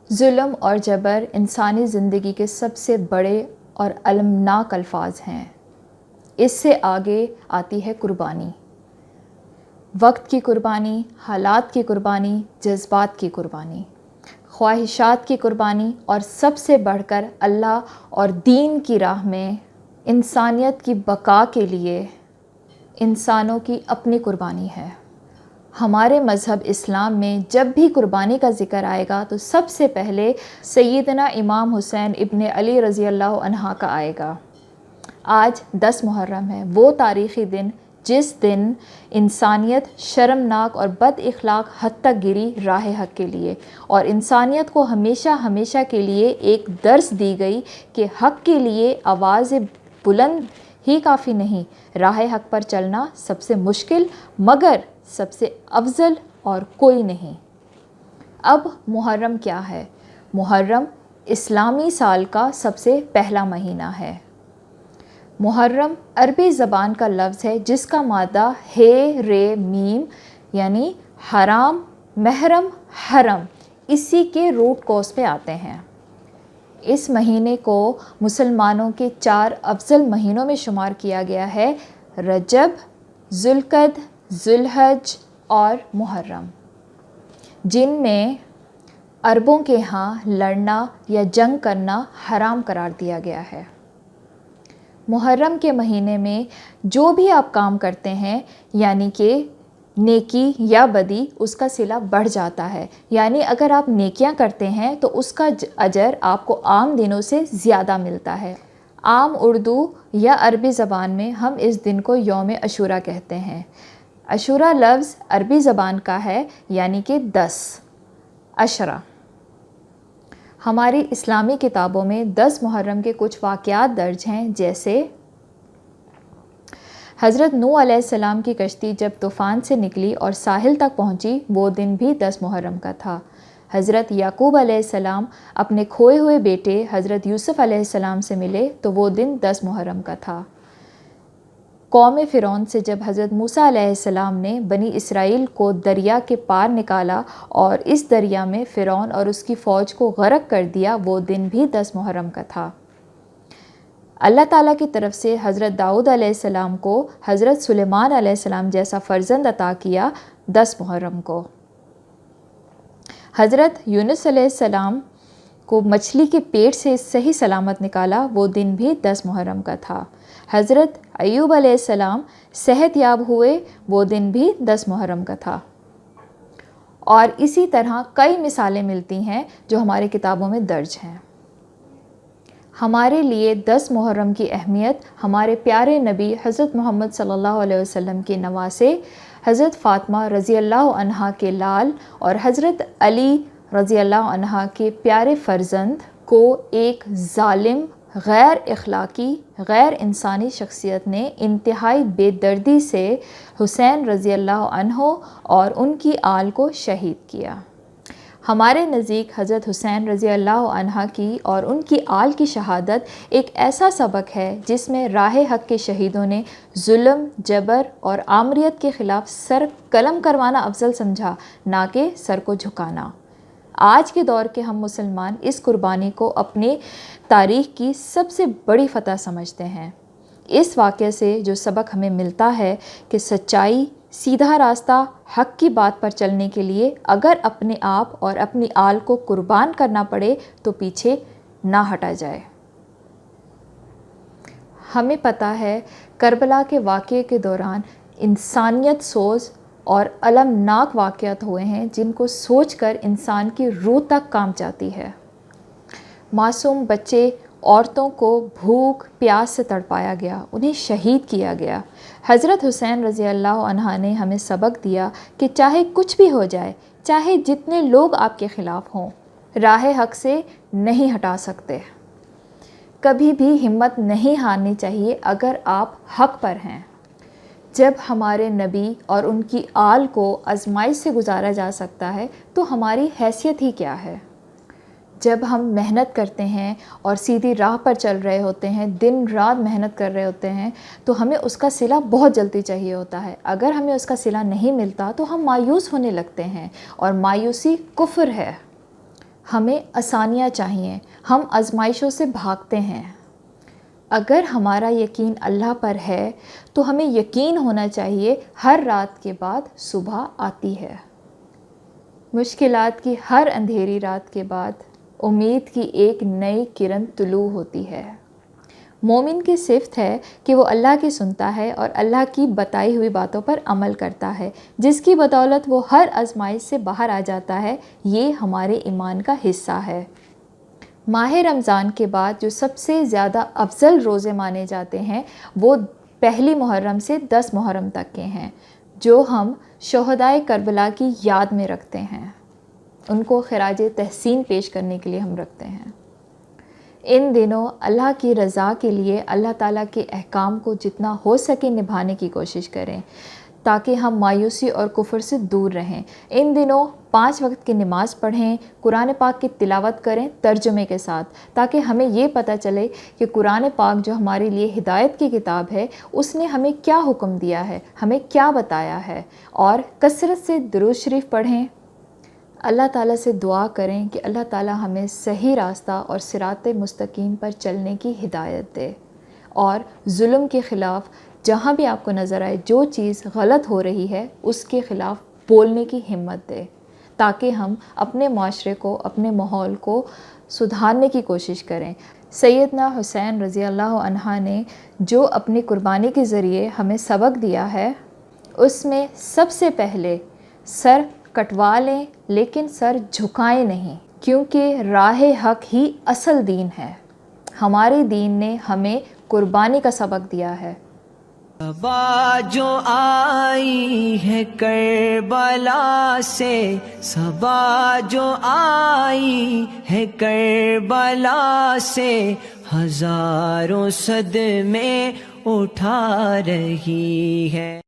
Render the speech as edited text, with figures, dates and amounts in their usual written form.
ظلم اور جبر انسانی زندگی کے سب سے بڑے اور المناک الفاظ ہیں۔ اس سے آگے آتی ہے قربانی، وقت کی قربانی، حالات کی قربانی، جذبات کی قربانی، خواہشات کی قربانی، اور سب سے بڑھ کر اللہ اور دین کی راہ میں انسانیت کی بقا کے لیے انسانوں کی اپنی قربانی ہے۔ ہمارے مذہب اسلام میں جب بھی قربانی کا ذکر آئے گا تو سب سے پہلے سیدنا امام حسین ابن علی رضی اللہ عنہ کا آئے گا۔ آج 10 محرم ہے، وہ تاریخی دن جس دن انسانیت شرمناک اور بد اخلاق حد تک گری راہ حق کے لیے، اور انسانیت کو ہمیشہ ہمیشہ کے لیے ایک درس دی گئی کہ حق کے لیے آواز بلند ہی کافی نہیں، راہ حق پر چلنا سب سے مشکل مگر سب سے افضل اور کوئی نہیں۔ اب محرم کیا ہے؟ محرم اسلامی سال کا سب سے پہلا مہینہ ہے۔ محرم عربی زبان کا لفظ ہے جس کا مادہ ہے رے میم، یعنی حرام، محرم، حرم، اسی کے روٹ کوز پہ آتے ہیں۔ اس مہینے کو مسلمانوں کے 4 افضل مہینوں میں شمار کیا گیا ہے: رجب، ذوالقعدہ، ذوالحج اور محرم، جن میں عربوں کے ہاں لڑنا یا جنگ کرنا حرام قرار دیا گیا ہے۔ محرم کے مہینے میں جو بھی آپ کام کرتے ہیں، یعنی کہ نیکی یا بدی، اس کا صلہ بڑھ جاتا ہے۔ یعنی اگر آپ نیکیاں کرتے ہیں تو اس کا اجر آپ کو عام دنوں سے زیادہ ملتا ہے۔ عام اردو یا عربی زبان میں ہم اس دن کو یوم عاشوراء کہتے ہیں۔ عاشوراء لفظ عربی زبان کا ہے، یعنی کہ 10، عشرہ۔ ہماری اسلامی کتابوں میں 10 محرم کے کچھ واقعات درج ہیں، جیسے حضرت نوح علیہ السلام کی کشتی جب طوفان سے نکلی اور ساحل تک پہنچی، وہ دن بھی 10 محرم کا تھا۔ حضرت یعقوب علیہ السلام اپنے کھوئے ہوئے بیٹے حضرت یوسف علیہ السلام سے ملے تو وہ دن 10 محرم کا تھا۔ قوم فرعون سے جب حضرت موسیٰ علیہ السلام نے بنی اسرائیل کو دریا کے پار نکالا اور اس دریا میں فرعون اور اس کی فوج کو غرق کر دیا، وہ دن بھی 10 محرم کا تھا۔ اللہ تعالیٰ کی طرف سے حضرت داؤد علیہ السلام کو حضرت سلیمان علیہ السلام جیسا فرزند عطا کیا 10 محرم کو۔ حضرت یونس علیہ السلام کو مچھلی کے پیٹ سے صحیح سلامت نکالا، وہ دن بھی 10 محرم کا تھا۔ حضرت ایوب علیہ السلام صحت یاب ہوئے، وہ دن بھی 10 محرم کا تھا۔ اور اسی طرح کئی مثالیں ملتی ہیں جو ہماری کتابوں میں درج ہیں۔ ہمارے لیے 10 محرم کی اہمیت ہمارے پیارے نبی حضرت محمد صلی اللہ علیہ وسلم کے نواسے حضرت فاطمہ رضی اللہ عنہا کے لال اور حضرت علی رضی اللہ عنہ کے پیارے فرزند کو ایک ظالم، غیر اخلاقی، غیر انسانی شخصیت نے انتہائی بے دردی سے حسین رضی اللہ عنہ اور ان کی آل کو شہید کیا۔ ہمارے نزدیک حضرت حسین رضی اللہ عنہ کی اور ان کی آل کی شہادت ایک ایسا سبق ہے جس میں راہ حق کے شہیدوں نے ظلم، جبر اور آمریت کے خلاف سر قلم کروانا افضل سمجھا، نہ کہ سر کو جھکانا۔ آج کے دور کے ہم مسلمان اس قربانی کو اپنی تاریخ کی سب سے بڑی فتح سمجھتے ہیں۔ اس واقعے سے جو سبق ہمیں ملتا ہے کہ سچائی، سیدھا راستہ، حق کی بات پر چلنے کے لیے اگر اپنے آپ اور اپنی آل کو قربان کرنا پڑے تو پیچھے نہ ہٹا جائے۔ ہمیں پتہ ہے کربلا کے واقعے کے دوران انسانیت سوز اور المناک واقعات ہوئے ہیں جن کو سوچ کر انسان کی روح تک کانپ جاتی ہے۔ معصوم بچے، عورتوں کو بھوک پیاس سے تڑپایا گیا، انہیں شہید کیا گیا۔ حضرت حسین رضی اللہ عنہ نے ہمیں سبق دیا کہ چاہے کچھ بھی ہو جائے، چاہے جتنے لوگ آپ کے خلاف ہوں، راہ حق سے نہیں ہٹا سکتے۔ کبھی بھی ہمت نہیں ہارنی چاہیے اگر آپ حق پر ہیں۔ جب ہمارے نبی اور ان کی آل کو آزمائش سے گزارا جا سکتا ہے تو ہماری حیثیت ہی کیا ہے؟ جب ہم محنت کرتے ہیں اور سیدھی راہ پر چل رہے ہوتے ہیں، دن رات محنت کر رہے ہوتے ہیں، تو ہمیں اس کا صلہ بہت جلدی چاہیے ہوتا ہے۔ اگر ہمیں اس کا صلہ نہیں ملتا تو ہم مایوس ہونے لگتے ہیں، اور مایوسی کفر ہے۔ ہمیں آسانیاں چاہیے، ہم آزمائشوں سے بھاگتے ہیں۔ اگر ہمارا یقین اللہ پر ہے تو ہمیں یقین ہونا چاہیے ہر رات کے بعد صبح آتی ہے۔ مشکلات کی ہر اندھیری رات کے بعد امید کی ایک نئی کرن طلوع ہوتی ہے۔ مومن کی صفت ہے کہ وہ اللہ کی سنتا ہے اور اللہ کی بتائی ہوئی باتوں پر عمل کرتا ہے، جس کی بدولت وہ ہر آزمائش سے باہر آ جاتا ہے۔ یہ ہمارے ایمان کا حصہ ہے۔ ماہ رمضان کے بعد جو سب سے زیادہ افضل روزے مانے جاتے ہیں وہ 1 محرم سے 10 محرم تک کے ہیں، جو ہم شہدائے کربلا کی یاد میں رکھتے ہیں۔ ان کو خراج تحسین پیش کرنے کے لیے ہم رکھتے ہیں۔ ان دنوں اللہ کی رضا کے لیے اللہ تعالیٰ کے احکام کو جتنا ہو سکے نبھانے کی کوشش کریں تاکہ ہم مایوسی اور کفر سے دور رہیں۔ ان دنوں 5 وقت کی نماز پڑھیں، قرآن پاک کی تلاوت کریں ترجمے کے ساتھ، تاکہ ہمیں یہ پتہ چلے کہ قرآن پاک جو ہمارے لیے ہدایت کی کتاب ہے اس نے ہمیں کیا حکم دیا ہے، ہمیں کیا بتایا ہے۔ اور کثرت سے درود شریف پڑھیں۔ اللہ تعالیٰ سے دعا کریں کہ اللہ تعالیٰ ہمیں صحیح راستہ اور صراط مستقیم پر چلنے کی ہدایت دے، اور ظلم کے خلاف جہاں بھی آپ کو نظر آئے جو چیز غلط ہو رہی ہے اس کے خلاف بولنے کی ہمت دے، تاکہ ہم اپنے معاشرے کو، اپنے ماحول کو سدھارنے کی کوشش کریں۔ سیدنا حسین رضی اللہ عنہ نے جو اپنی قربانی کے ذریعے ہمیں سبق دیا ہے، اس میں سب سے پہلے سر کٹوا لیں لیکن سر جھکائیں نہیں، کیونکہ راہ حق ہی اصل دین ہے۔ ہمارے دین نے ہمیں قربانی کا سبق دیا ہے۔ صبا جو آئی ہے کربلا سے، صبا جو آئی ہے کربلا سے، ہزاروں صدمے اٹھا رہی ہے۔